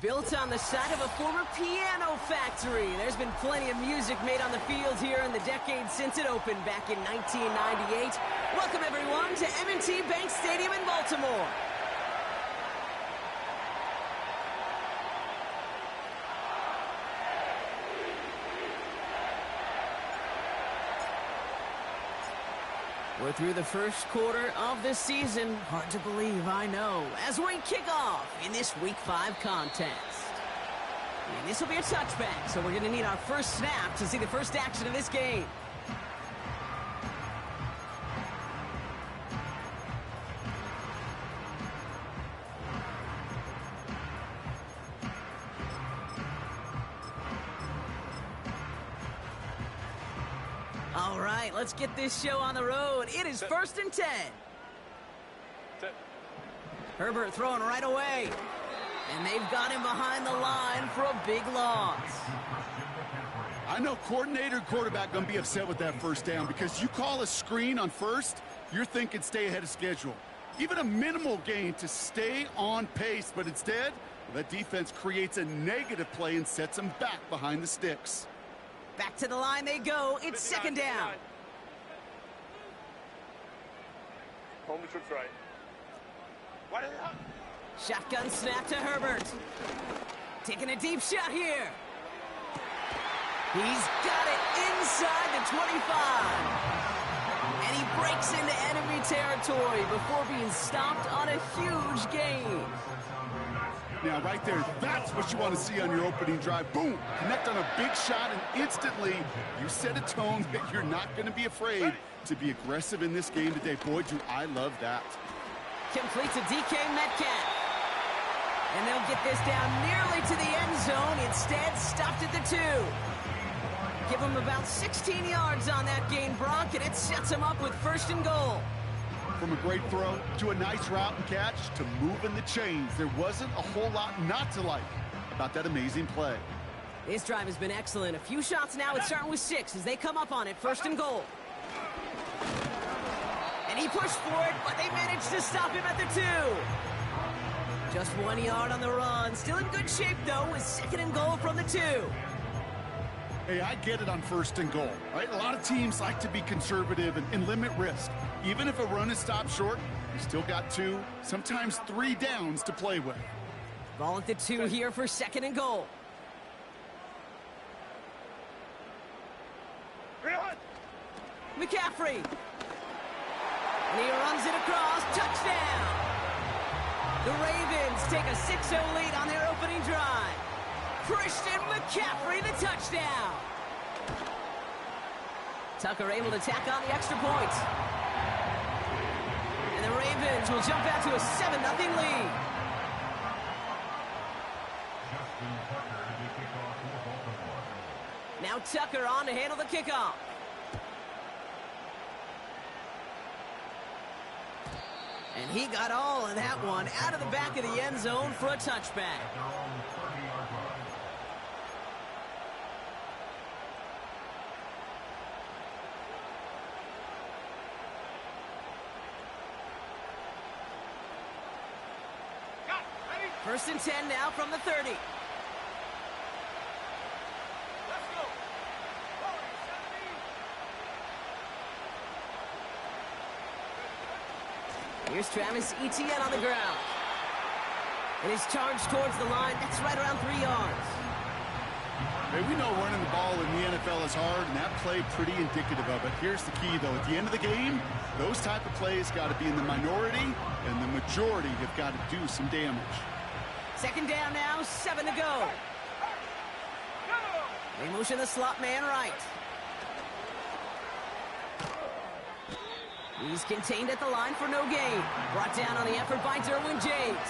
Built on the site of a former piano factory, there's been plenty of music made on the field here in the decades since it opened back in 1998. Welcome, everyone, to M&T Bank Stadium in Baltimore. We're through the first quarter of the season. Hard to believe, I know, as we kick off in this Week 5 contest. And this will be a touchback, so we're going to need our first snap to see the first action of this game. All right, let's get this show on the road. It is 1st and 10. Herbert throwing right away. And they've got him behind the line for a big loss. I know coordinator and quarterback going to be upset with that first down because you call a screen on first, you're thinking stay ahead of schedule. Even a minimal gain to stay on pace, but instead, that defense creates a negative play and sets them back behind the sticks. Back to the line they go. It's 2nd down. Home trips right. Shotgun snap to Herbert. Taking a deep shot here. He's got it inside the 25. And he breaks into enemy territory before being stopped on a huge gain. Now, right there, that's what you want to see on your opening drive. Boom! Connect on a big shot, and instantly you set a tone that you're not going to be afraid to be aggressive in this game today. Boy, do I love that. Complete to DK Metcalf. And they'll get this down nearly to the end zone. Instead, stopped at the 2. Give them about 16 yards on that gain, Brock, and it sets them up with 1st and goal. From a great throw to a nice route and catch to moving the chains, there wasn't a whole lot not to like about that amazing play. This drive has been excellent. A few shots now. It's starting with 6 as they come up on it. 1st and goal. And he pushed for it, but they managed to stop him at the 2. Just 1 yard on the run. Still in good shape, though, with 2nd and goal from the 2. Hey, I get it on 1st and goal, right? A lot of teams like to be conservative and limit risk. Even if a run is stopped short, you still got 2, sometimes 3 downs to play with. Ball at the 2 here for 2nd and goal. McCaffrey. And he runs it across. Touchdown. The Ravens take a 6-0 lead on their opening drive. Christian McCaffrey, the touchdown. Tucker able to tack on the extra point. And the Ravens will jump out to a 7-0 lead. Now Tucker on to handle the kickoff. And he got all of that one out of the back of the end zone for a touchback. First and 10 now from the 30. Here's Travis Etienne on the ground. And he's charged towards the line. That's right around 3 yards. Hey, we know running the ball in the NFL is hard, and that play pretty indicative of it. Here's the key, though. At the end of the game, those type of plays got to be in the minority, and the majority have got to do some damage. 2nd down now, 7 to go. They motion the slot man right. He's contained at the line for no gain. Brought down on the effort by Derwin James.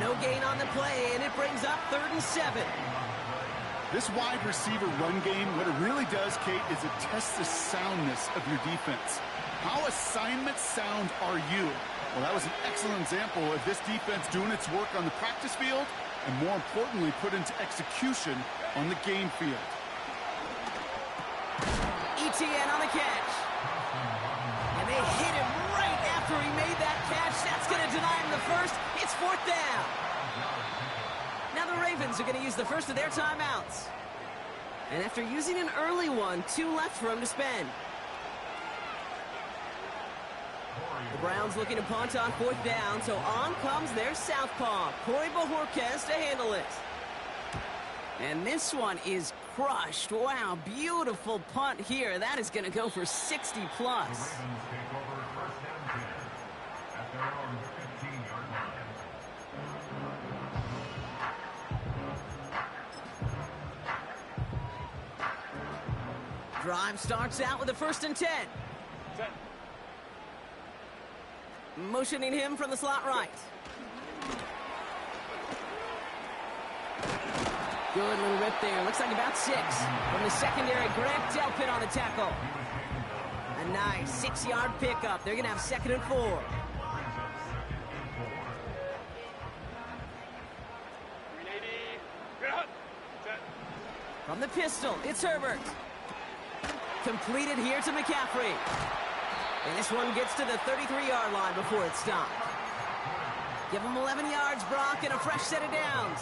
No gain on the play, and it brings up 3rd and 7. This wide receiver run game, what it really does, Kate, is it tests the soundness of your defense. How assignment sound are you? Well, that was an excellent example of this defense doing its work on the practice field and, more importantly, put into execution on the game field. Etienne on the catch. And they hit him right after he made that catch. That's going to deny him the first. It's 4th down. the Ravens are going to use the first of their timeouts. And after using an early one, 2 left for them to spend. The Browns looking to punt on 4th down, so on comes their southpaw, Corey Bojorquez, to handle it. And this one is crushed. Wow, beautiful punt here. That is going to go for 60 plus. Drive starts out with a 1st and 10. Motioning him from the slot right. Good little rip there. Looks like about 6. From the secondary, Grant Delpit on the tackle. A nice 6-yard pickup. They're going to have 2nd and 4. From the pistol, it's Herbert. Completed here to McCaffrey. And this one gets to the 33-yard line before it's stopped. Give him 11 yards, Brock, and a fresh set of downs.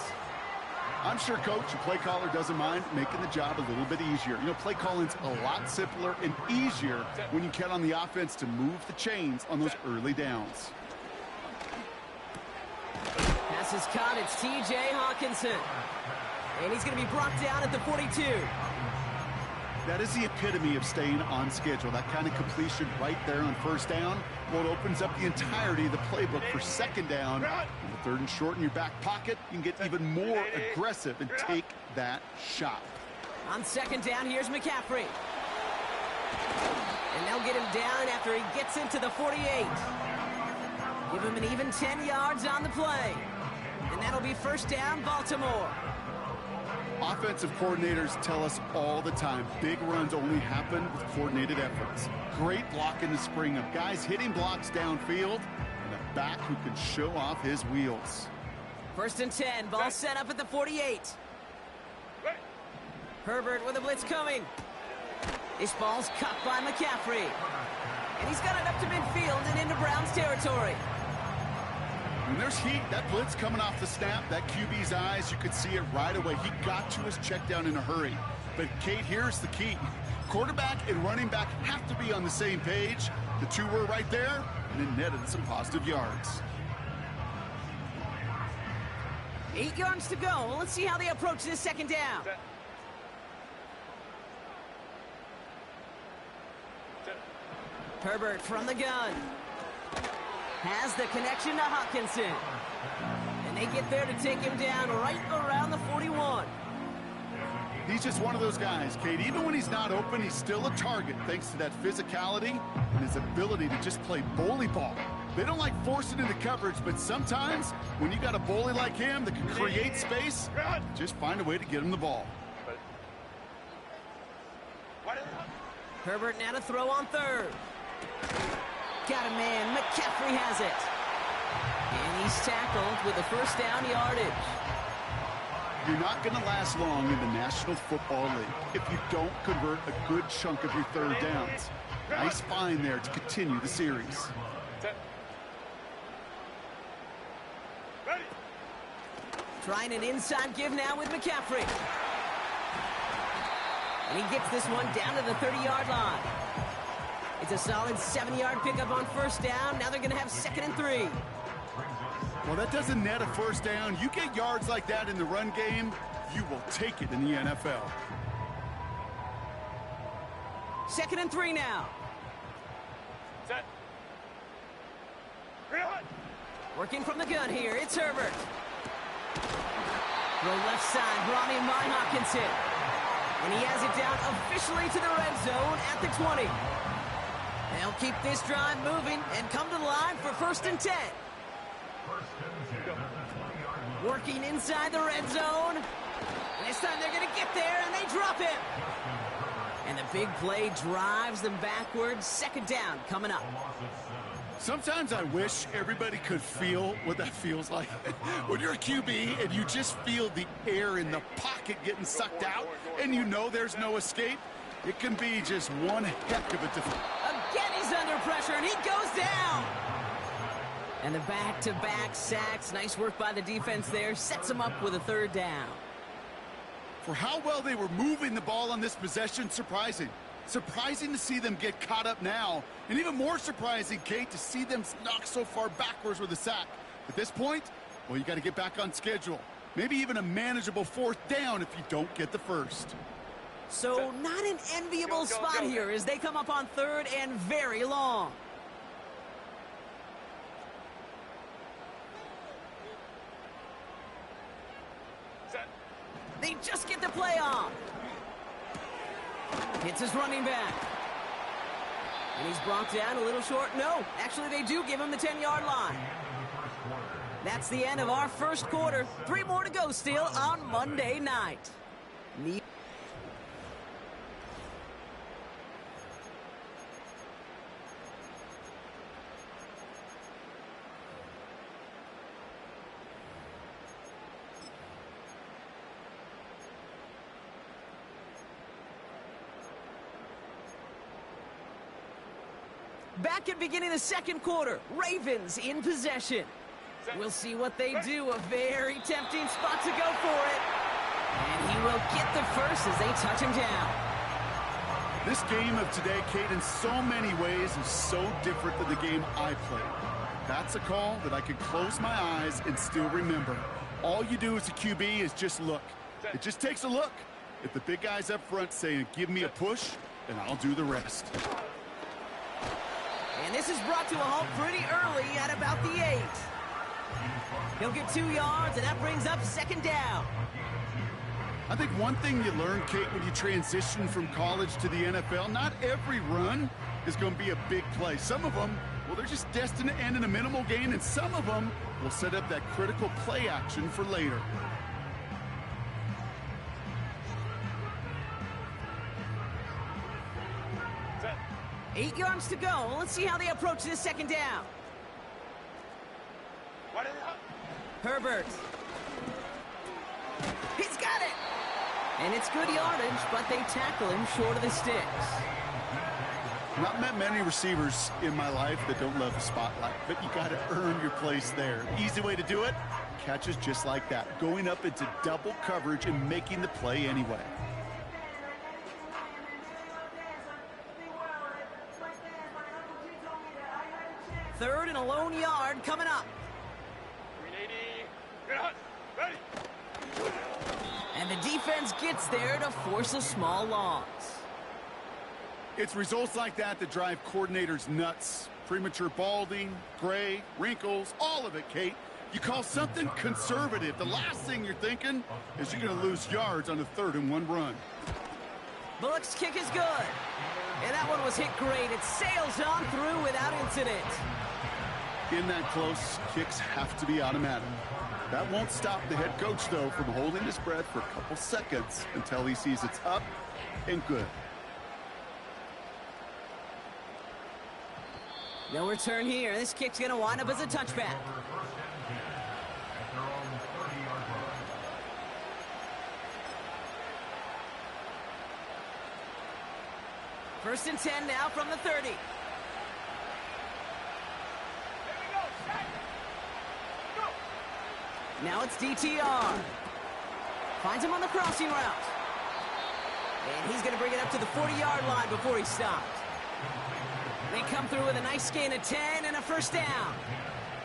I'm sure Coach, the play caller, doesn't mind making the job a little bit easier. You know, play calling's a lot simpler and easier when you count on the offense to move the chains on those early downs. Pass is caught. It's T.J. Hawkinson. And he's going to be brought down at the 42. That is the epitome of staying on schedule. That kind of completion right there on 1st down. Well, it opens up the entirety of the playbook for 2nd down. On the 3rd and short in your back pocket, you can get even more aggressive and take that shot. On 2nd down, here's McCaffrey. And they'll get him down after he gets into the 48. Give him an even 10 yards on the play. And that'll be 1st down, Baltimore. Offensive coordinators tell us all the time, big runs only happen with coordinated efforts. Great block in the spring of guys hitting blocks downfield and a back who can show off his wheels. 1st and 10, ball set up at the 48. Herbert with a blitz coming. This ball's cut by McCaffrey. And he's got it up to midfield and into Browns territory. When there's heat, that blitz coming off the snap, that QB's eyes, you could see it right away. He got to his check down in a hurry. But, Kate, here's the key. Quarterback and running back have to be on the same page. The 2 were right there, and it netted some positive yards. 8 yards to go. Well, let's see how they approach this 2nd down. Herbert from the gun. Has the connection to Hawkinson. And they get there to take him down right around the 41. He's just one of those guys, Kate. Even when he's not open, he's still a target thanks to that physicality and his ability to just play bully ball. They don't like forcing into coverage, but sometimes when you got a bully like him that can create space, just find a way to get him the ball. Herbert now to throw on 3rd. Got a man. McCaffrey has it. And he's tackled with a 1st down yardage. You're not going to last long in the National Football League if you don't convert a good chunk of your 3rd downs. Nice find there to continue the series. Trying an inside give now with McCaffrey. And he gets this one down to the 30-yard line. It's a solid 7-yard pickup on 1st down. Now they're going to have 2nd and 3. Well, that doesn't net a 1st down. You get yards like that in the run game, you will take it in the NFL. 2nd and 3 now. Set. Working from the gun here, it's Herbert. Throw left side, brought in by Hawkinson. And he has it down officially to the red zone at the 20. They'll keep this drive moving and come to the line for 1st and 10. Working inside the red zone. And this time they're going to get there, and they drop him. And the big play drives them backwards. 2nd down coming up. Sometimes I wish everybody could feel what that feels like. When you're a QB and you just feel the air in the pocket getting sucked out and you know there's no escape, it can be just one heck of a defense. Again, he's under pressure, and he goes down. And the back-to-back sacks. Nice work by the defense there. Sets them up with a third down. For how well they were moving the ball on this possession, surprising. Surprising to see them get caught up now. And even more surprising, Kate, to see them knocked so far backwards with a sack. At this point, well, you got to get back on schedule. Maybe even a manageable fourth down if you don't get the first. So not an enviable spot here as they come up on third and very long. They just get the play off. Hits his running back. And he's brought down a little short. No, actually they do give him the 10-yard line. That's the end of our first quarter. 3 more to go still on Monday night. Back at beginning of the second quarter, Ravens in possession. We'll see what they do. A very tempting spot to go for it. And he will get the first as they touch him down. This game of today, Kate, in so many ways is so different than the game I played. That's a call that I could close my eyes and still remember. All you do as a QB is just look. It just takes a look. If the big guys up front saying, give me a push, then I'll do the rest. And this is brought to a halt pretty early at about the 8. He'll get 2 yards, and that brings up second down. I think one thing you learn, Kate, when you transition from college to the NFL, not every run is going to be a big play. Some of them, well, they're just destined to end in a minimal gain, and some of them will set up that critical play action for later. Set. 8 yards to go. Let's see how they approach this second down. What is it? Herbert. He's got it! And it's good yardage, but they tackle him short of the sticks. Not met many receivers in my life that don't love the spotlight, but you got to earn your place there. Easy way to do it, catches just like that, going up into double coverage and making the play anyway. Third and a lone yard coming up. 380. Good hunt. Ready. And the defense gets there to force a small loss. It's results like that that drive coordinators nuts. Premature balding, gray, wrinkles, all of it, Kate. You call something conservative. The last thing you're thinking is you're going to lose yards on a 3rd and 1 run. Bullock's kick is good. And that one was hit great. It sails on through without incident. In that close, kicks have to be automatic. That won't stop the head coach, though, from holding his breath for a couple seconds until he sees it's up and good. No return here. This kick's going to wind up as a touchback. First and 10 now from the 30. Here we go. Set. Go. Now it's DTR. Finds him on the crossing route. And he's going to bring it up to the 40-yard line before he stopped. They come through with a nice gain of 10 and a first down.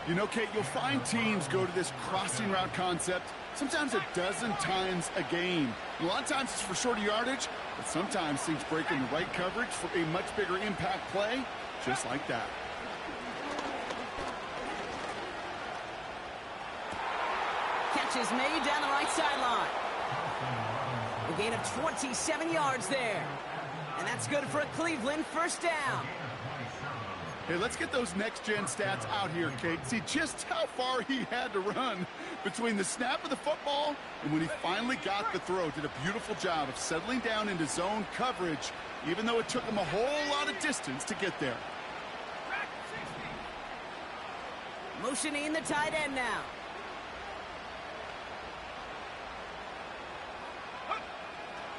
You know, Kate, you'll find teams go to this crossing route concept sometimes a dozen times a game. A lot of times it's for shorter yardage, but sometimes things break in the right coverage for a much bigger impact play, just like that. Catch is made down the right sideline. A gain of 27 yards there. And that's good for a Cleveland first down. Hey, let's get those next-gen stats out here, Kate. See just how far he had to run between the snap of the football and when he finally got the throw. Did a beautiful job of settling down into zone coverage, even though it took him a whole lot of distance to get there. Motioning the tight end now.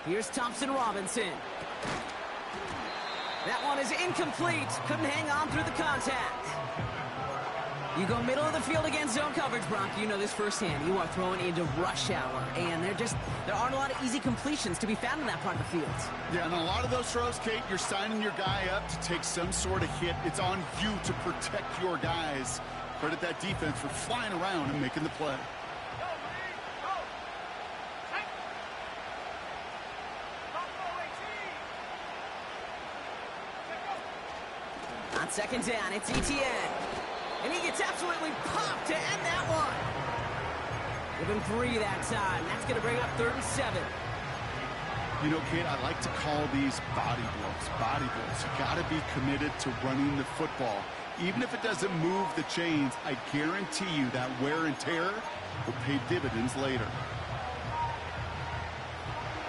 Here's Thompson Robinson. That one is incomplete. Couldn't hang on through the contact. You go middle of the field against zone coverage, Brock. You know this firsthand. You are throwing into rush hour, and there aren't a lot of easy completions to be found in that part of the field. Yeah, and a lot of those throws, Kate, you're signing your guy up to take some sort of hit. It's on you to protect your guys. Credit that defense for flying around and making the play. On second down, it's Etienne. And he gets absolutely popped to end that one. Give him 3 that time. That's going to bring up 3rd and 7. You know, Kate, I like to call these body blows. Body blows. You got to be committed to running the football. Even if it doesn't move the chains, I guarantee you that wear and tear will pay dividends later.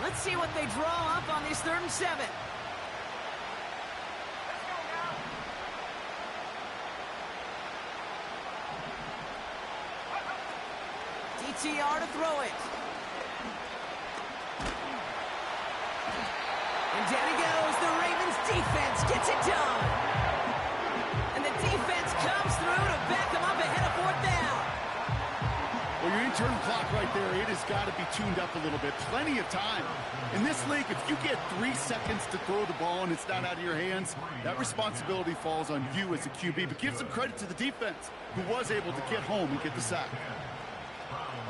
Let's see what they draw up on this 3rd and 7. DTR to throw it. And down he goes. The Ravens defense gets it done. And the defense comes through to back them up ahead of 4th down. Well, your internal clock right there, it has got to be tuned up a little bit. Plenty of time. In this league, if you get 3 seconds to throw the ball and it's not out of your hands, that responsibility falls on you as a QB. But give some credit to the defense, who was able to get home and get the sack.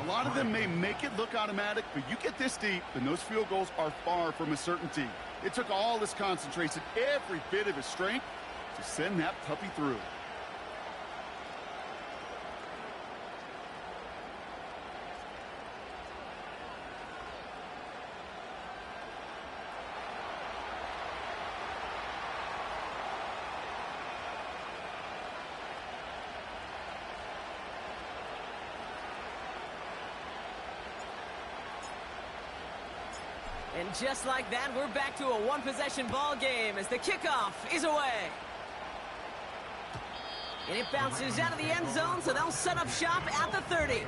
A lot of them may make it look automatic, but you get this deep, and those field goals are far from a certainty. It took all his concentration, every bit of his strength, to send that puppy through. And just like that, we're back to a one-possession ball game as the kickoff is away. And it bounces out of the end zone, so they'll set up shop at the 30.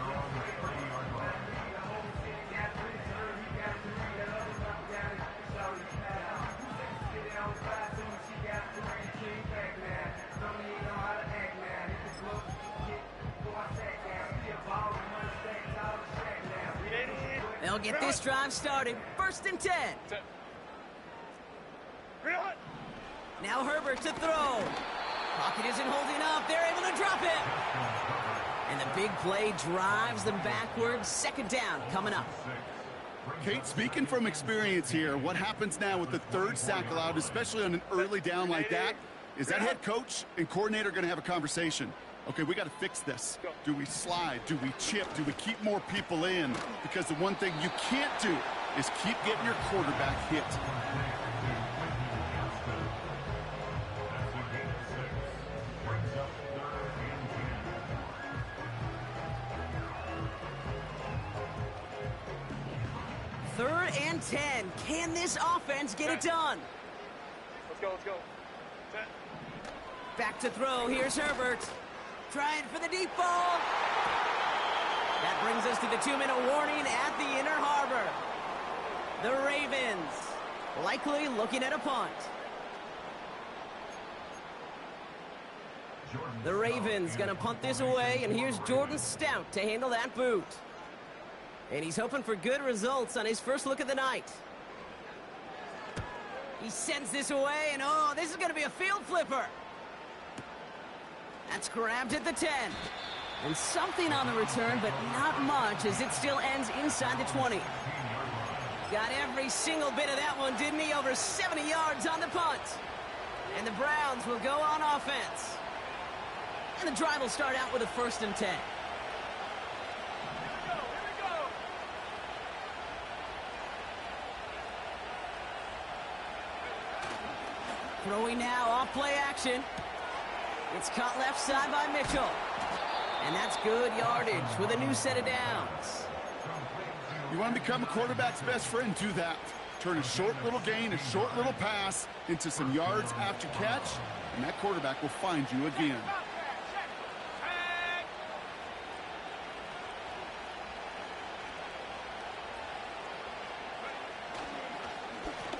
They'll get this drive started. 1st and 10. Now Herbert to throw. Pocket isn't holding up. They're able to drop it. And the big play drives them backwards. 2nd down coming up. Kate, speaking from experience here, what happens now with the 3rd sack allowed, especially on an early down like that, is that head coach and coordinator going to have a conversation. Okay, we got to fix this. Do we slide? Do we chip? Do we keep more people in? Because the one thing you can't do is keep getting your quarterback hit. Third and 10. Can this offense get it done? Let's go. Set. Back to throw. Here's Herbert. Trying for the deep ball. That brings us to the 2-minute warning at the inner harbor. The Ravens likely looking at a punt. The Ravens going to punt this away, and here's Jordan Stout to handle that boot. And he's hoping for good results on his first look of the night. He sends this away, and oh, this is going to be a field flipper. That's grabbed at the 10. And something on the return, but not much, as it still ends inside the 20. Got every single bit of that one, didn't he? Over 70 yards on the punt. And the Browns will go on offense. And the drive will start out with a 1st and 10. Here we go. Throwing now, off play action. It's caught left side by Mitchell. And that's good yardage with a new set of downs. You want to become a quarterback's best friend? Do that. Turn a short little gain, a short little pass into some yards after catch, and that quarterback will find you again.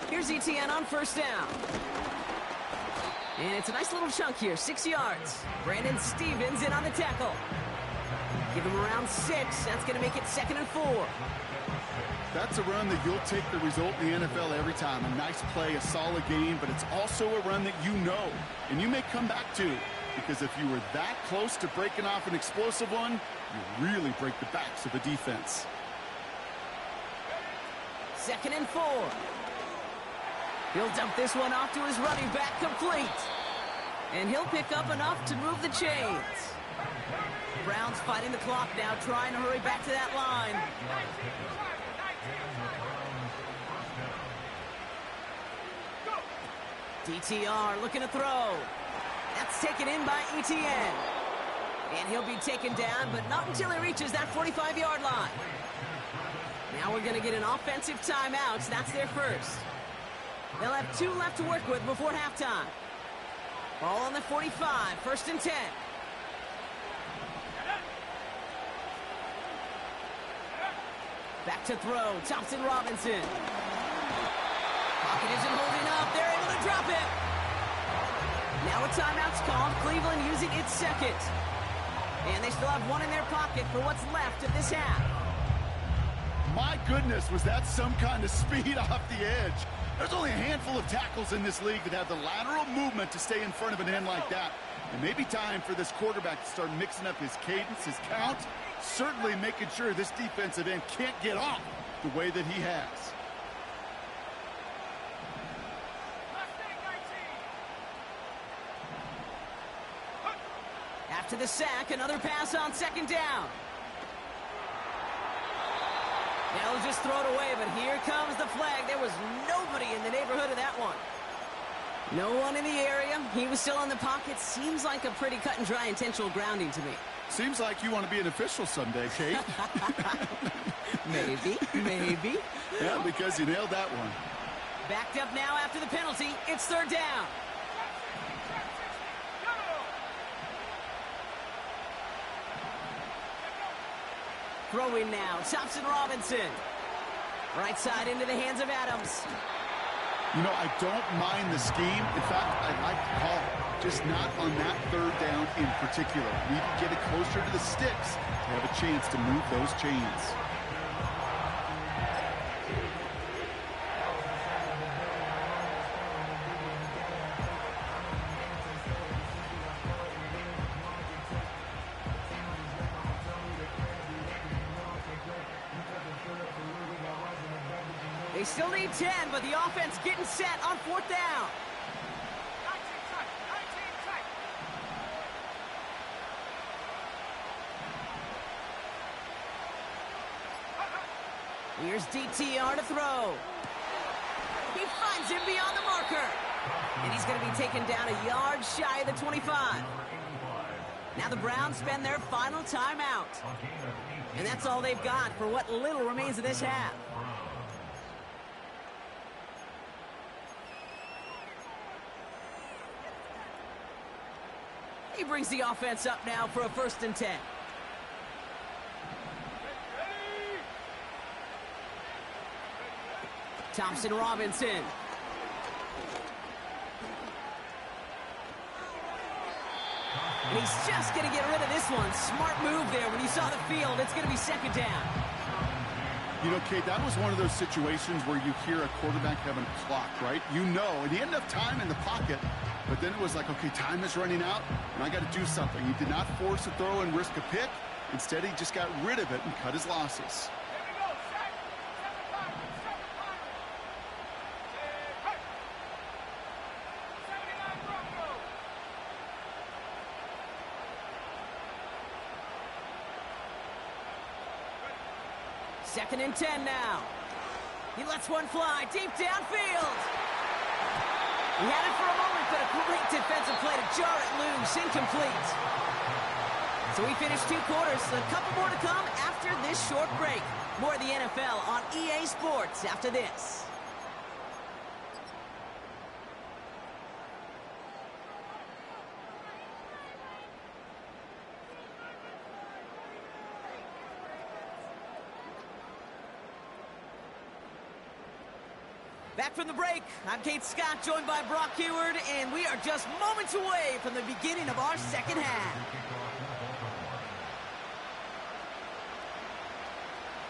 Here's Etienne on 1st down. And it's a nice little chunk here, 6 yards. Brandon Stevens in on the tackle. Give him around 6. That's going to make it 2nd and 4. That's a run that you'll take the result in the NFL every time. A nice play, a solid game, but it's also a run that you know, and you may come back to. Because if you were that close to breaking off an explosive one, you really break the backs of the defense. 2nd and 4. He'll dump this one off to his running back, complete. And he'll pick up enough to move the chains. Browns fighting the clock now, trying to hurry back to that line. DTR looking to throw. That's taken in by ETN. And he'll be taken down, but not until he reaches that 45-yard line. Now we're going to get an offensive timeout. That's their first. They'll have 2 left to work with before halftime. Ball on the 45, 1st and 10. Back to throw, Thompson Robinson. Pocket isn't holding up. They're able to drop it. Now a timeout's called. Cleveland using its 2nd. And they still have 1 in their pocket for what's left of this half. My goodness, was that some kind of speed off the edge. There's only a handful of tackles in this league that have the lateral movement to stay in front of an end like that. It may be time for this quarterback to start mixing up his cadence, his count, certainly making sure this defensive end can't get off the way that he has. After the sack, another pass on 2nd down. They'll just throw it away, but here comes the flag. There was nobody in the neighborhood of that one. No one in the area. He was still in the pocket. Seems like a pretty cut and dry intentional grounding to me. Seems like you want to be an official someday, Kate. Maybe. Yeah, because you nailed that one. Backed up now after the penalty. It's 3rd down. Throwing now, Thompson Robinson. Right side into the hands of Adams. You know, I don't mind the scheme. In fact, I like the call. Just not on that 3rd down in particular. We need to get it closer to the sticks to have a chance to move those chains. They still need 10, but the offense getting set on 4th down. Here's DTR to throw. He finds him beyond the marker. And he's going to be taken down a yard shy of the 25. Now the Browns spend their final timeout. And that's all they've got for what little remains of this half. He brings the offense up now for a 1st and 10. Thompson Robinson. And he's just going to get rid of this one. Smart move there when he saw the field. It's going to be 2nd down. You know, Kate, that was one of those situations where you hear a quarterback having a clock, right? You know, and he had enough time in the pocket, but then it was like, okay, time is running out, and I got to do something. He did not force a throw and risk a pick. Instead, he just got rid of it and cut his losses. Second and 10 now. He lets one fly deep downfield. He had it for a moment, but a great defensive play to jar it loose, incomplete. So we finished 2 quarters, a couple more to come after this short break. More of the NFL on EA Sports after this. Back from the break, I'm Kate Scott, joined by Brock Heward, and we are just moments away from the beginning of our second half.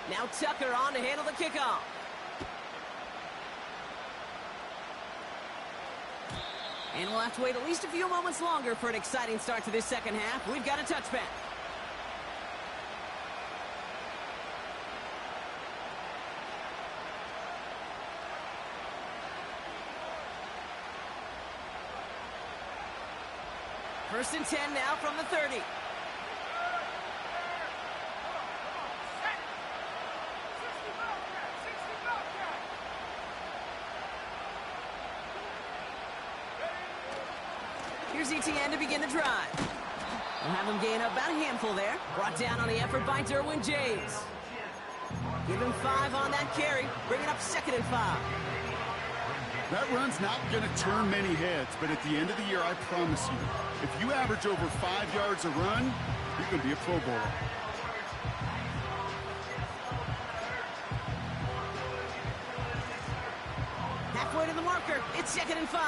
Now Tucker on to handle the kickoff. And we'll have to wait at least a few moments longer for an exciting start to this second half. We've got a touchback. First and 10 now from the 30. Here's ETN to begin the drive. We'll have him gain about a handful there. Brought down on the effort by Derwin James. Give him 5 on that carry. Bring it up 2nd and 5. That run's not going to turn many heads, but at the end of the year, I promise you, if you average over 5 yards a run, you're going to be a Pro Bowler. Halfway to the marker. It's 2nd and 5.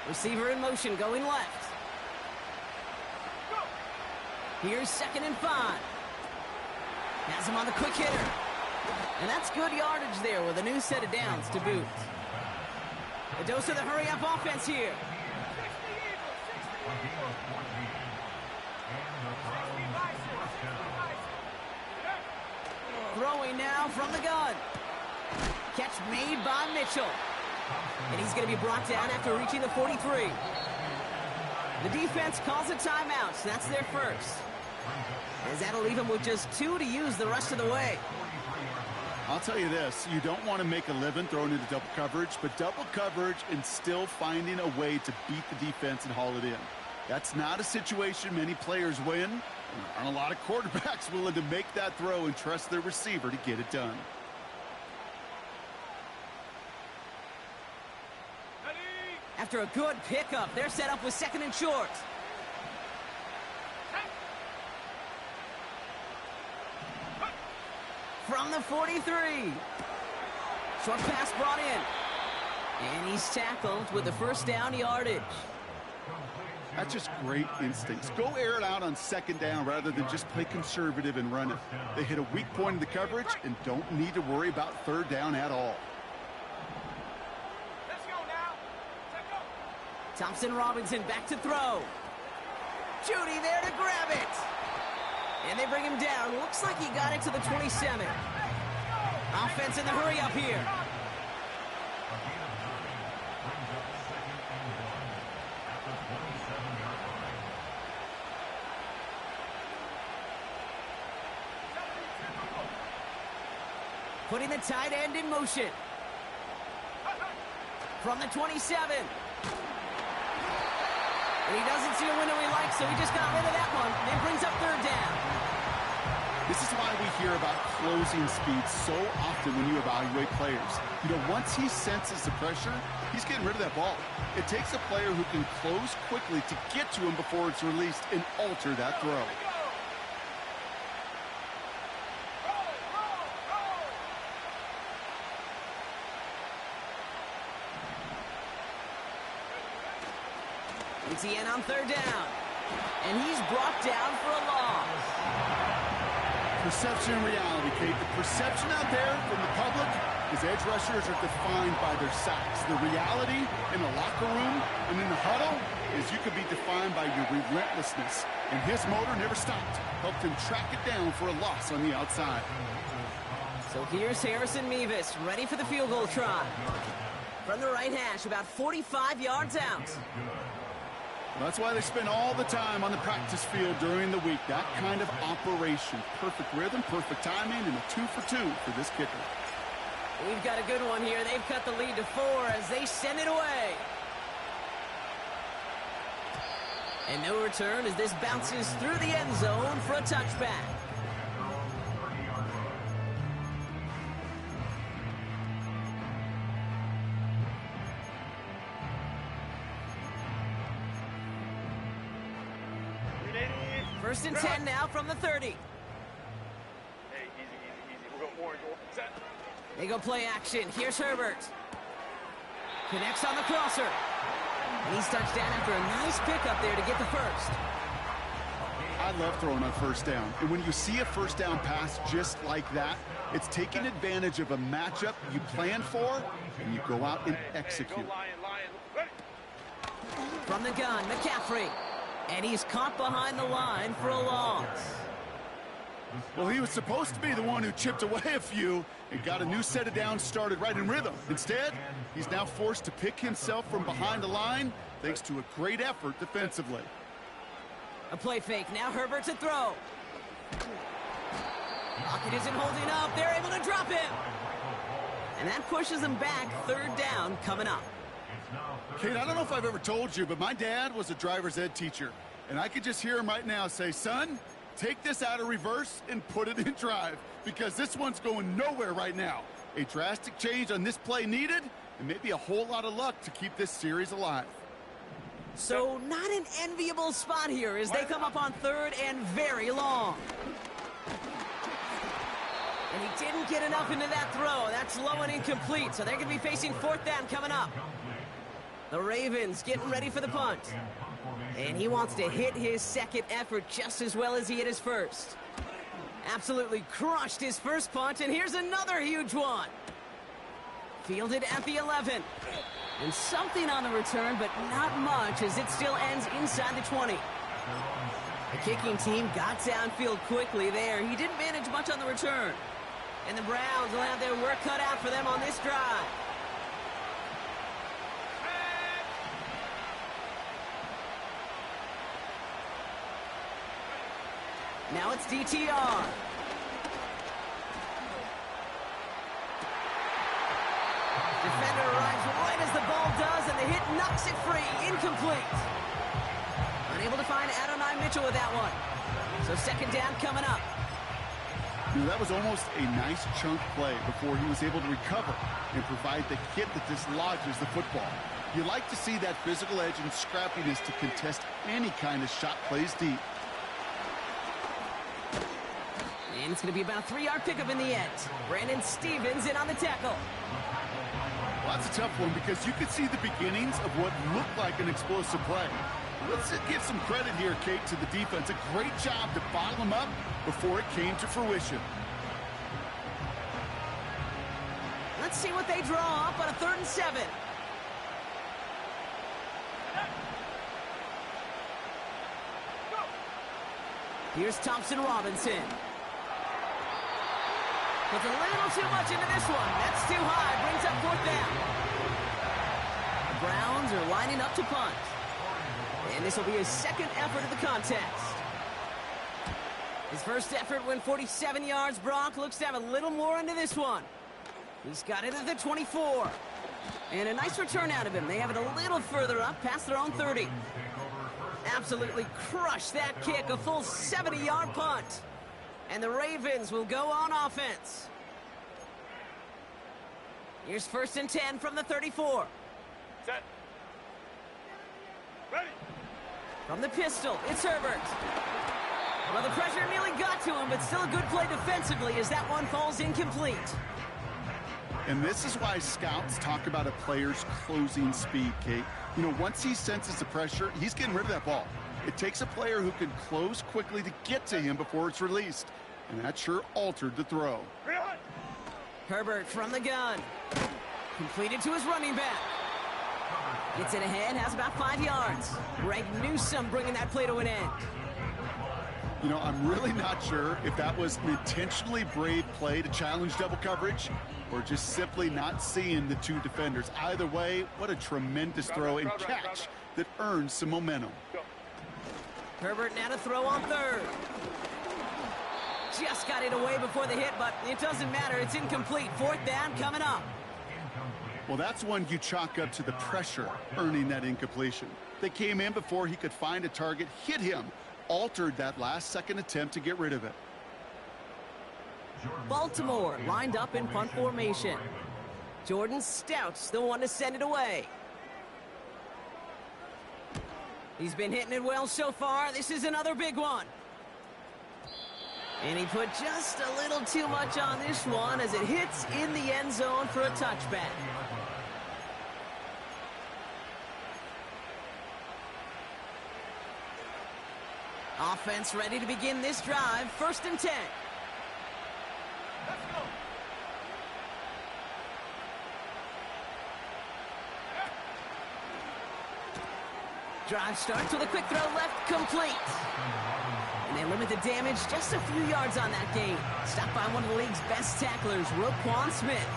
Receiver in motion, going left. Here's 2nd and 5. Has him on the quick hitter. And that's good yardage there with a new set of downs to boot. A dose of the hurry-up offense here. Throwing now from the gun. Catch made by Mitchell. And he's going to be brought down after reaching the 43. The defense calls a timeout, so that's their first. As that'll leave him with just 2 to use the rest of the way. I'll tell you this, you don't want to make a living throwing into double coverage, but double coverage and still finding a way to beat the defense and haul it in. That's not a situation many players win. There aren't a lot of quarterbacks willing to make that throw and trust their receiver to get it done. After a good pickup, they're set up with 2nd and short. From the 43. Short pass brought in. And he's tackled with the first down yardage. That's just great instincts. Go air it out on 2nd down rather than just play conservative and run it. They hit a weak point in the coverage and don't need to worry about 3rd down at all. Thompson Robinson back to throw. Judy there to grab it. And they bring him down. Looks like he got it to the 27. Offense in the hurry up here. Putting the tight end in motion. From the 27. And he doesn't see a window he likes, so he just got rid of that one. And brings up 3rd down. This is why we hear about closing speed so often when you evaluate players. You know, once he senses the pressure, he's getting rid of that ball. It takes a player who can close quickly to get to him before it's released and alter that throw. ETN on 3rd down. And he's brought down for a loss. Perception and reality, Kate. The perception out there from the public is edge rushers are defined by their sacks. The reality in the locker room and in the huddle is you could be defined by your relentlessness. And his motor never stopped. Helped him track it down for a loss on the outside. So here's Harrison Mevis, ready for the field goal try. From the right hash, about 45 yards out. That's why they spend all the time on the practice field during the week. That kind of operation. Perfect rhythm, perfect timing, and a 2 for 2 for this kicker. We've got a good one here. They've cut the lead to 4 as they send it away. And no return as this bounces through the end zone for a touchback. First and 10 now from the 30. Hey, easy. We're going orange. Set. They go play action. Here's Herbert. Connects on the crosser. And he's touched down after a nice pickup there to get the first. I love throwing on first down. And when you see a first down pass just like that, it's taking advantage of a matchup you plan for, and you go out and execute. Go Lion. Ready. From the gun, McCaffrey. And he's caught behind the line for a loss. Well, he was supposed to be the one who chipped away a few and got a new set of downs started right in rhythm. Instead, he's now forced to pick himself from behind the line thanks to a great effort defensively. A play fake. Now Herbert to throw. Pocket isn't holding up. They're able to drop him. And that pushes them back. Third down coming up. Kate, I don't know if I've ever told you, but my dad was a driver's ed teacher. And I could just hear him right now say, son, take this out of reverse and put it in drive, because this one's going nowhere right now. A drastic change on this play needed, and maybe a whole lot of luck to keep this series alive. So not an enviable spot here as they come up on third and very long. And he didn't get enough into that throw. That's low and incomplete, so they're going to be facing fourth down coming up. The Ravens getting ready for the punt. And he wants to hit his second effort just as well as he hit his first. Absolutely crushed his first punt, and here's another huge one. Fielded at the 11. And something on the return, but not much, as it still ends inside the 20. The kicking team got downfield quickly there. He didn't manage much on the return. And the Browns will have their work cut out for them on this drive. Now it's DTR. Defender arrives right as the ball does, and the hit knocks it free. Incomplete. Unable to find Adonai Mitchell with that one. So second down coming up. That was almost a nice chunk play before he was able to recover and provide the hit that dislodges the football. You like to see that physical edge and scrappiness to contest any kind of shot plays deep. And it's going to be about a 3-yard pickup in the end. Brandon Stevens in on the tackle. Well, that's a tough one because you could see the beginnings of what looked like an explosive play. Let's give some credit here, Kate, to the defense. A great job to bottle them up before it came to fruition. Let's see what they draw up on a 3rd and 7. Here's Thompson Robinson. Puts a little too much into this one. That's too high. Brings up fourth down. The Browns are lining up to punt. And this will be his second effort of the contest. His first effort went 47 yards. Brock looks to have a little more into this one. He's got it at the 24. And a nice return out of him. They have it a little further up, past their own 30. Absolutely crushed that kick. A full 70-yard punt. And the Ravens will go on offense. Here's 1st and 10 from the 34. Set. Ready. From the pistol, it's Herbert. Well, the pressure nearly got to him, but still a good play defensively as that one falls incomplete. And this is why scouts talk about a player's closing speed, Kate. You know, once he senses the pressure, he's getting rid of that ball. It takes a player who can close quickly to get to him before it's released. And that sure altered the throw. Herbert from the gun. Completed to his running back. Gets it ahead, has about 5 yards. Greg Newsome bringing that play to an end. You know, I'm really not sure if that was an intentionally brave play to challenge double coverage or just simply not seeing the two defenders. Either way, what a tremendous throw and catch that earns some momentum. Herbert now to throw on 3rd. Just got it away before the hit, but it doesn't matter. It's incomplete. 4th down coming up. Well, that's one you chalk up to the pressure earning that incompletion. They came in before he could find a target, hit him, altered that last-second attempt to get rid of it. Baltimore lined up in punt formation. Jordan Stout's the one to send it away. He's been hitting it well so far. This is another big one. And he put just a little too much on this one as it hits in the end zone for a touchback. Offense ready to begin this drive. 1st and 10. Let's go. Drive starts with a quick throw left, complete. And they limit the damage just a few yards on that gain. Stopped by one of the league's best tacklers, Roquan Smith.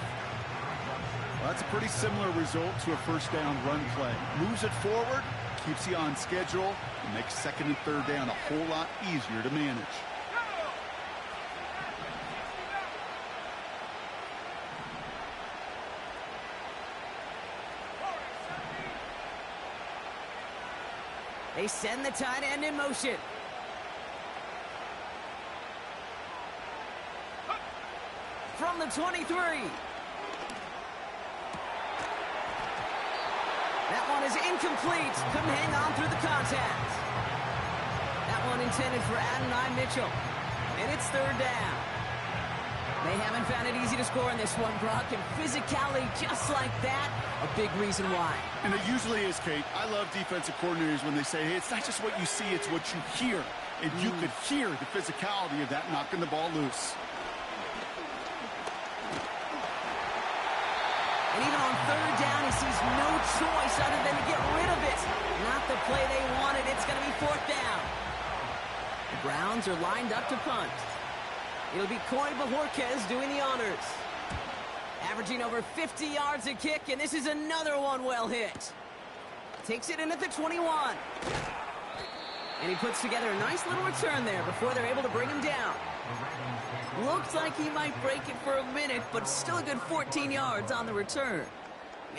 Well, that's a pretty similar result to a first down run play. Moves it forward, keeps you on schedule, and makes 2nd and 3rd down a whole lot easier to manage. They send the tight end in motion. From the 23. That one is incomplete. Couldn't hang on through the contact. That one intended for Adonai Mitchell. And it's 3rd down. They haven't found it easy to score in this one, Brock. And physicality just like that, a big reason why. And it usually is, Kate. I love defensive coordinators when they say, hey, it's not just what you see, it's what you hear. And you could hear the physicality of that knocking the ball loose. And even on 3rd down, he sees no choice other than to get rid of it. Not the play they wanted. It's going to be 4th down. The Browns are lined up to punt. It'll be Corey Bajorquez doing the honors. Averaging over 50 yards a kick, and this is another one well hit. Takes it in at the 21. And he puts together a nice little return there before they're able to bring him down. Looks like he might break it for a minute, but still a good 14 yards on the return.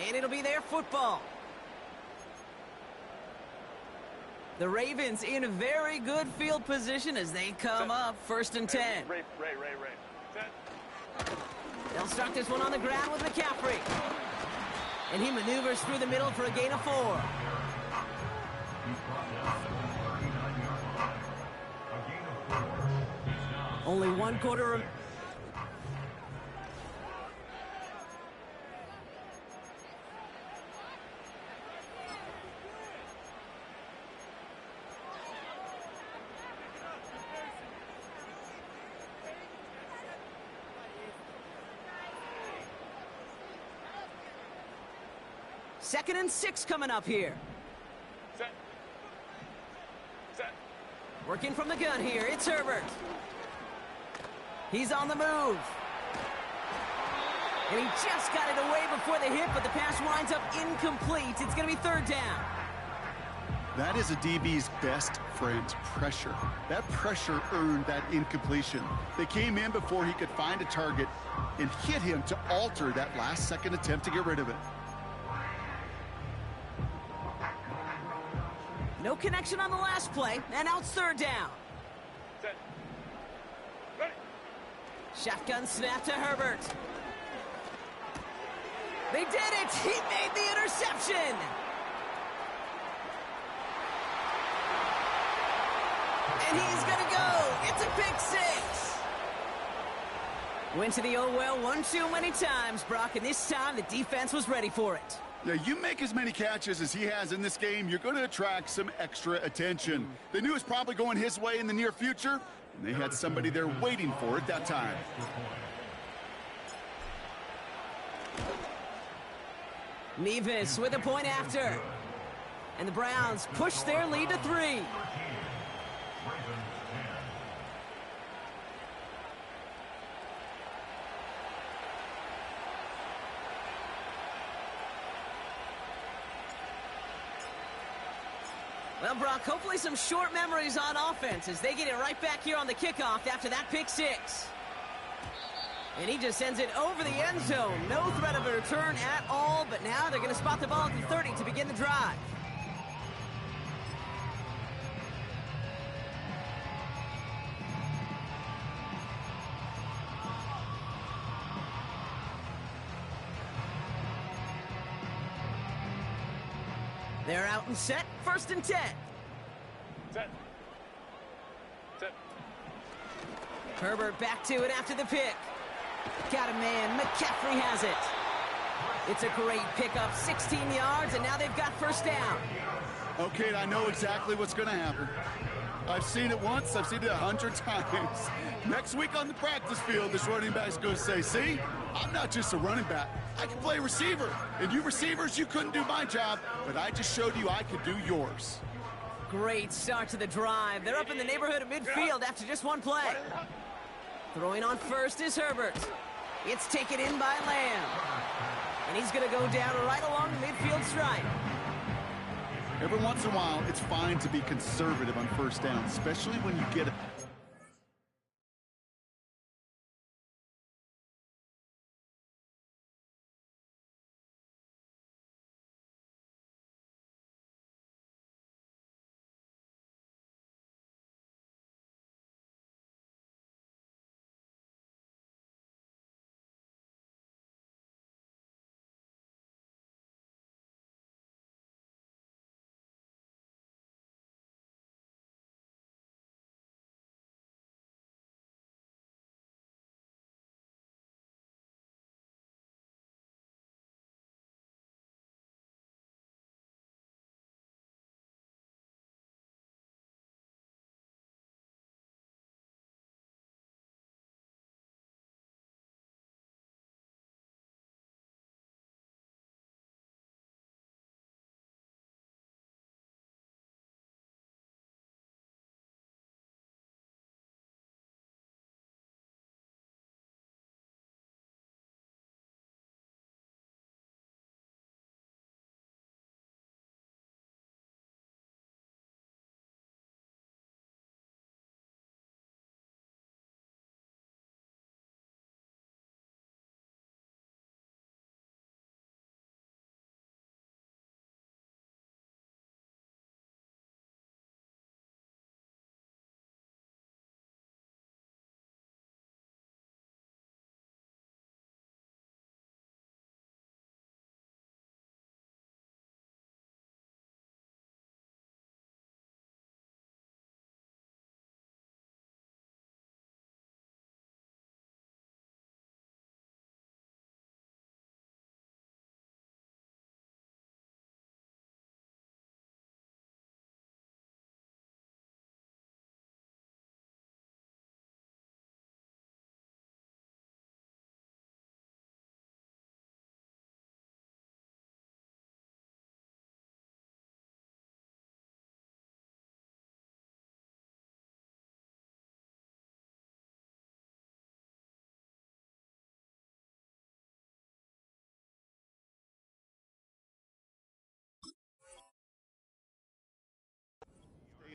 And it'll be their football. The Ravens in a very good field position as they come up 1st and 10. Ray. Set. They'll start this one on the ground with McCaffrey. And he maneuvers through the middle for a gain of 4. Only 1 quarter. Second and 6 coming up here. Set. Working from the gun here, it's Herbert. He's on the move. And he just got it away before the hit, but the pass winds up incomplete. It's going to be 3rd down. That is a DB's best friend, pressure. That pressure earned that incompletion. They came in before he could find a target and hit him to alter that last-second attempt to get rid of it. No connection on the last play, and now it's 3rd down. Set. Ready. Shotgun snap to Herbert. They did it! He made the interception! And he's gonna go! It's a pick 6! Went to the oh well one too many times, Brock, and this time the defense was ready for it. Yeah, you make as many catches as he has in this game, you're going to attract some extra attention. They knew it was probably going his way in the near future, and they had somebody there waiting for it that time. Nevis with a point after. And the Browns push their lead to 3. Well, Brock, hopefully some short memories on offense as they get it right back here on the kickoff after that pick 6. And he just sends it over the end zone. No threat of a return at all, but now they're going to spot the ball at the 30 to begin the drive. They're out and set, 1st and 10. Set. Set. Herbert back to it after the pick. Got a man. McCaffrey has it. It's a great pickup, 16 yards, and now they've got first down. Okay, I know exactly what's going to happen. I've seen it once. I've seen it 100 times. Next week on the practice field, this running back's going to say, see, I'm not just a running back. I can play receiver. And you receivers, you couldn't do my job, but I just showed you I could do yours. Great start to the drive. They're up in the neighborhood of midfield after just one play. Throwing on first is Herbert. It's taken in by Lamb. And he's going to go down right along the midfield stripe. Every once in a while, it's fine to be conservative on first down, especially when you get it.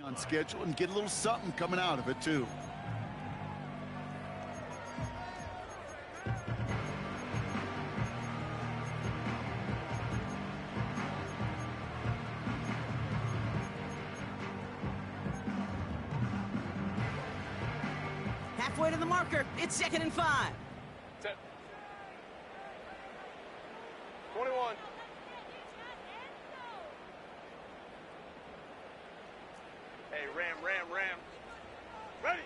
On schedule and get a little something coming out of it, too. Halfway to the marker. It's 2nd and 5. 10. 21. Hey, ram. Ready.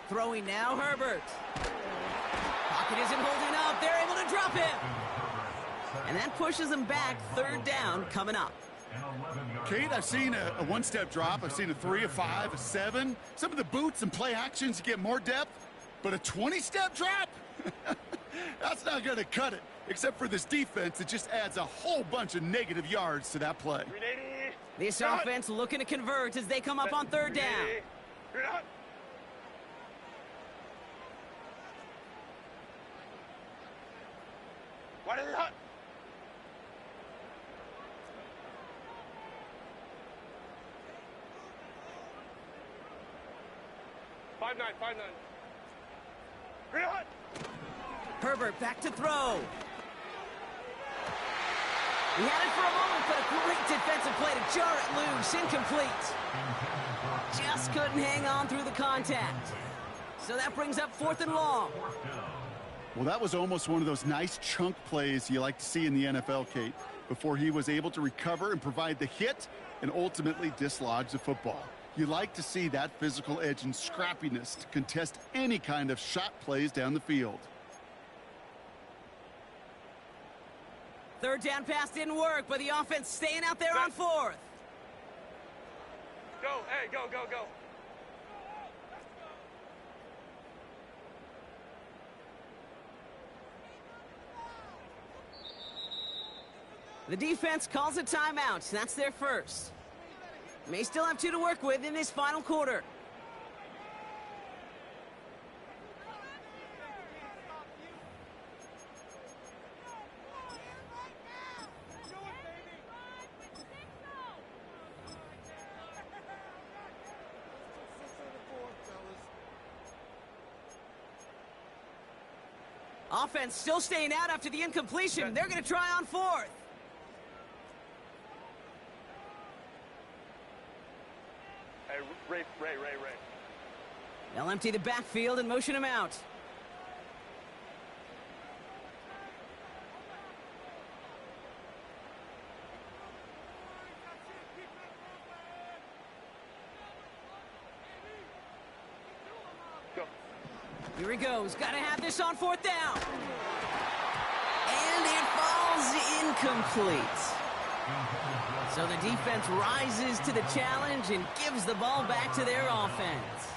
Throwing now, Herbert. Pocket isn't holding up. They're able to drop him. And that pushes them back. 3rd down coming up. Kate, I've seen a one-step drop. I've seen a 3, a 5, a 7. Some of the boots and play actions get more depth, but a 20-step drop? That's not going to cut it. Except for this defense, it just adds a whole bunch of negative yards to that play. 380. This offense looking to convert as they come up on 3rd down. What is it? 5-9. Herbert back to throw. He had it for a moment, but a great defensive play to jar it loose. Incomplete. Just couldn't hang on through the contact. So that brings up 4th and long. Well, that was almost one of those nice chunk plays you like to see in the NFL, Kate, before he was able to recover and provide the hit and ultimately dislodge the football. You like to see that physical edge and scrappiness to contest any kind of shot plays down the field. Third down pass didn't work, but the offense staying out there on fourth. Go, hey, go, go, go. The defense calls a timeout. That's their first. May still have 2 to work with in this final quarter. Offense still staying out after the incompletion. They're going to try on fourth. Hey, Ray. They'll empty the backfield and motion him out. Go. Here he goes. Got to have this on fourth down. And it falls incomplete. So the defense rises to the challenge and gives the ball back to their offense.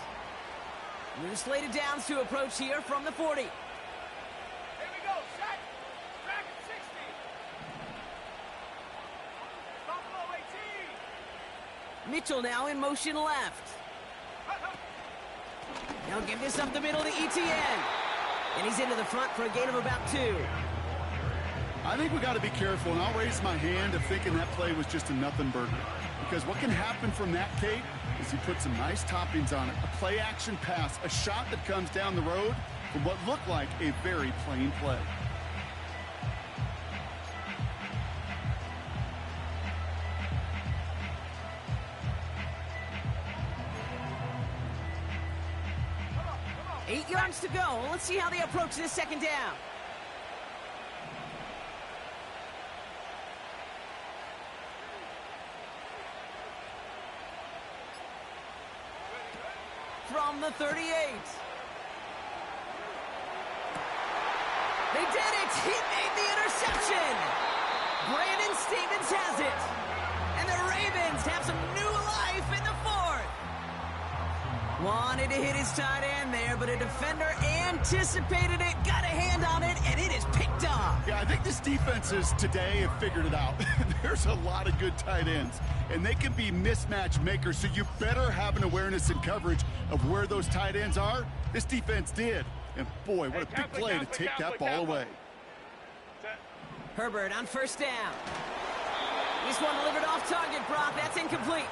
New slated downs to approach here from the 40. Here we go, set. Track at 60. Buffalo 18. Mitchell now in motion left. He'll give this up the middle to ETN. And he's into the front for a gain of about 2. I think we got to be careful, and I'll raise my hand of thinking that play was just a nothing burger. Because what can happen from that, Kate, is he put some nice toppings on it. A play-action pass, a shot that comes down the road from what looked like a very plain play. Come on. 8 yards to go. Let's see how they approach this second down. From the 38. They did it! He made the interception! Brandon Stevens has it! And the Ravens have some new life in the fourth! Wanted to hit his tight end there, but a defender anticipated it, got a hand on it, and it is picked off. Yeah, I think this defenses today have figured it out. There's a lot of good tight ends, and they can be mismatch makers, so you better have an awareness and coverage of where those tight ends are. This defense did. And boy, what a big play to take that ball away. Herbert on first down. This one delivered off target, Brock. That's incomplete.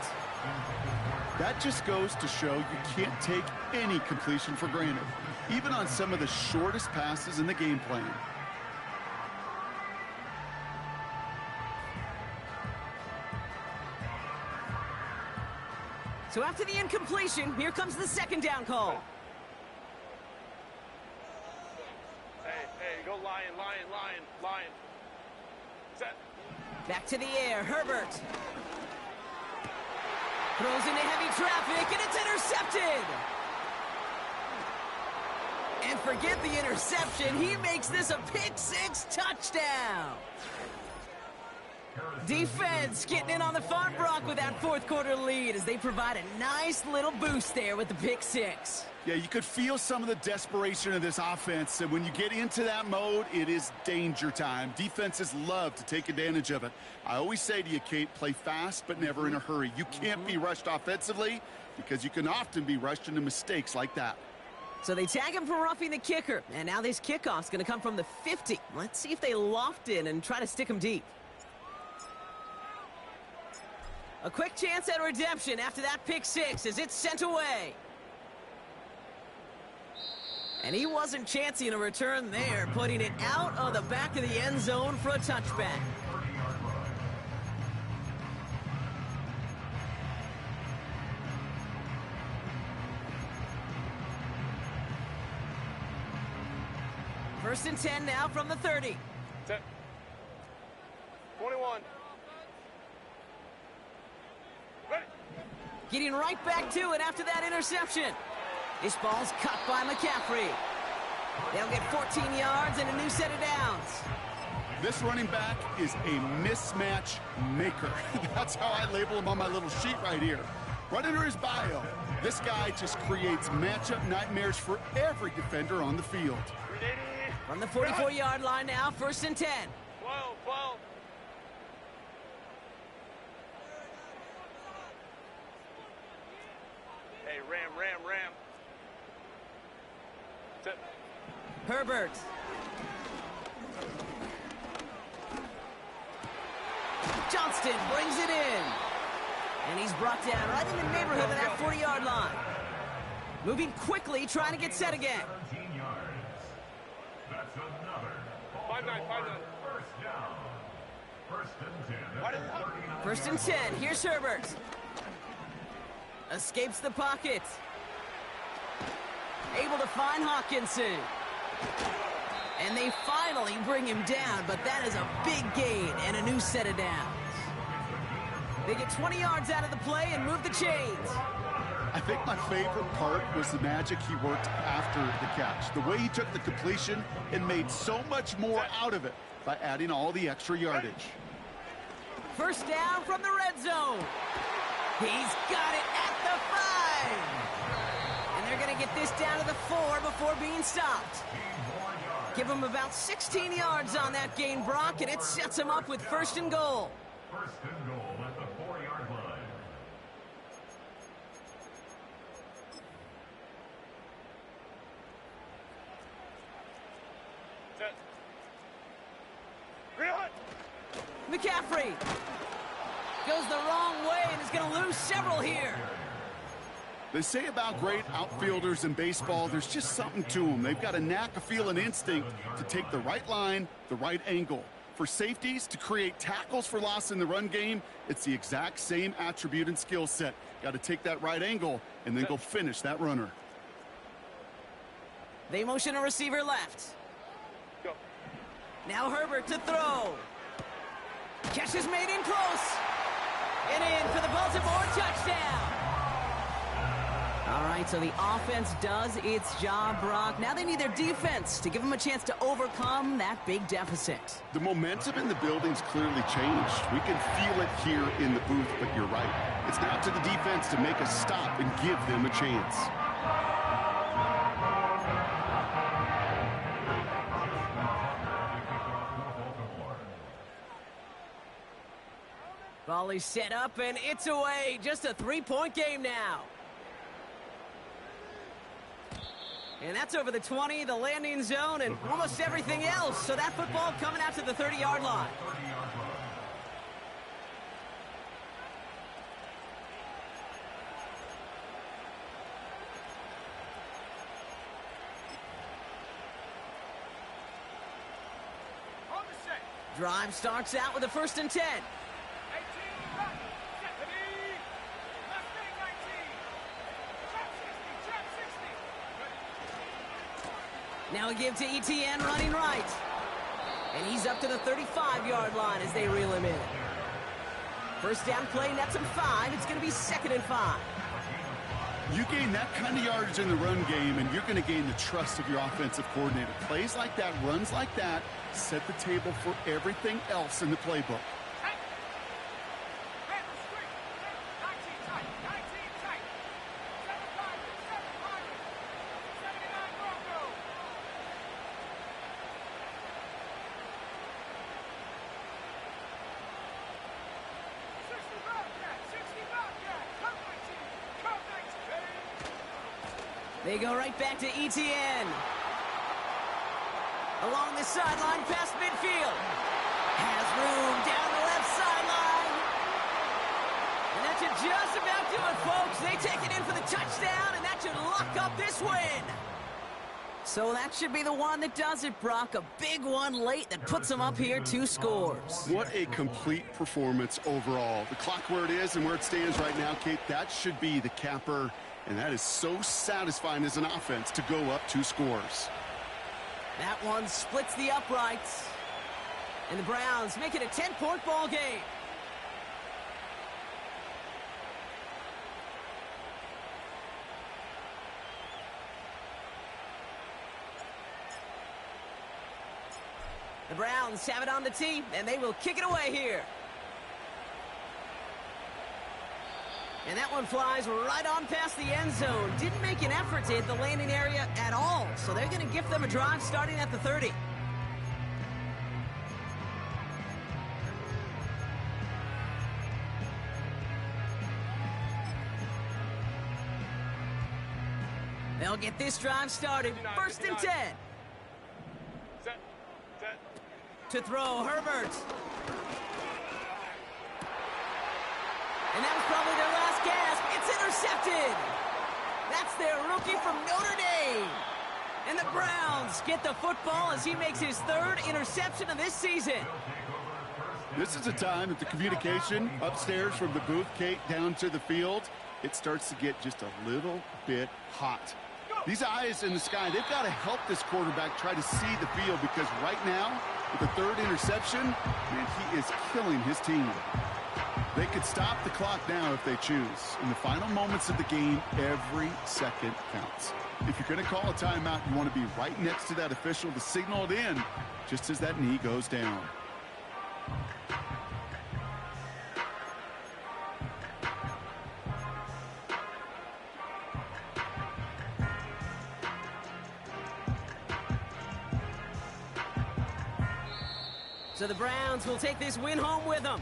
That just goes to show you can't take any completion for granted, even on some of the shortest passes in the game plan. So after the incompletion, here comes the second down call. Hey, go Lion. Set. Back to the air, Herbert. Throws into heavy traffic, and it's intercepted. And forget the interception, he makes this a pick-6 touchdown. Defense getting in on the fun, Brock, with that fourth quarter lead as they provide a nice little boost there with the pick-6. Yeah, you could feel some of the desperation of this offense, and when you get into that mode, it is danger time. Defenses love to take advantage of it. I always say to you, Kate, play fast but never in a hurry. You can't be rushed offensively because you can often be rushed into mistakes like that. So they tag him for roughing the kicker, and now this kickoff's going to come from the 50. Let's see if they loft it and try to stick him deep. A quick chance at redemption after that pick-6 as it's sent away. And he wasn't chancing a return there, putting it out of the back of the end zone for a touchback. First and 10 now from the 30. Set. 21. Ready. Getting right back to it after that interception. This ball's cut by McCaffrey. They'll get 14 yards and a new set of downs. This running back is a mismatch maker. That's how I label him on my little sheet right here. Right under his bio, this guy just creates matchup nightmares for every defender on the field. From the 44-yard line now, 1st and 10. 12. Hey, ram. Herbert. Johnston brings it in. And he's brought down right in the neighborhood of that 40-yard line. Moving quickly, trying to get set again. 17 yards. That's another. 5-9. First down. First and 10. First and 10. Here's Herbert. Escapes the pocket. Able to find Hawkinson. And they finally bring him down, but that is a big gain and a new set of downs. They get 20 yards out of the play and move the chains. I think my favorite part was the magic he worked after the catch. The way he took the completion and made so much more out of it by adding all the extra yardage. First down from the red zone. He's got it at the 5. And they're going to get this down to the 4 before being stopped. Give him about 16 yards on that gain, Brock, and it sets him up with 1st and goal. First and goal at the 4-yard line. Set. Reel it. McCaffrey goes the wrong way and is going to lose several here. They say about great outfielders in baseball, there's just something to them. They've got a knack, a feel, and instinct to take the right line, the right angle. For safeties, to create tackles for loss in the run game, it's the exact same attribute and skill set. Got to take that right angle and then go finish that runner. They motion a receiver left. Go. Now Herbert to throw. Catch is made in close. And in for the Baltimore touchdown. All right, so the offense does its job, Brock. Now they need their defense to give them a chance to overcome that big deficit. The momentum in the building's clearly changed. We can feel it here in the booth, but you're right. It's now to the defense to make a stop and give them a chance. Volley set up, and it's away. Just a 3-point game now. And that's over the 20, the landing zone, and almost everything else. So that football coming out to the 30-yard line. On the set. Drive starts out with a 1st and 10. 18, right. Set. Ready. Left wing, 19. Trap 60. Now a give to ETN running right. And he's up to the 35-yard line as they reel him in. First down play, nets him 5. It's going to be 2nd and 5. You gain that kind of yardage in the run game, and you're going to gain the trust of your offensive coordinator. Plays like that, runs like that, set the table for everything else in the playbook. They go right back to ETN. Along the sideline past midfield. Has room down the left sideline. And that should just about do it, folks. They take it in for the touchdown, and that should lock up this win. So that should be the one that does it, Brock. A big one late that puts them up here 2 scores. What a complete performance overall. The clock where it is and where it stands right now, Kate, that should be the capper. And that is so satisfying as an offense to go up 2 scores. That one splits the uprights. And the Browns make it a 10-point ball game. The Browns have it on the tee, and they will kick it away here. And that one flies right on past the end zone. Didn't make an effort to hit the landing area at all, so they're going to gift them a drive starting at the 30. They'll get this drive started. First and 10. Set. To throw, Herbert. And that was probably their last gasp. It's intercepted. That's their rookie from Notre Dame. And the Browns get the football as he makes his third interception of this season. This is a time that the communication upstairs from the booth, Kate, down to the field, it starts to get just a little bit hot. These eyes in the sky, they've got to help this quarterback try to see the field, because right now, with the third interception, man, he is killing his team. They could stop the clock now if they choose. In the final moments of the game, every second counts. If you're going to call a timeout, you want to be right next to that official to signal it in just as that knee goes down. So the Browns will take this win home with them.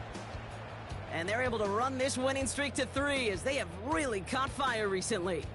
And they're able to run this winning streak to 3 as they have really caught fire recently.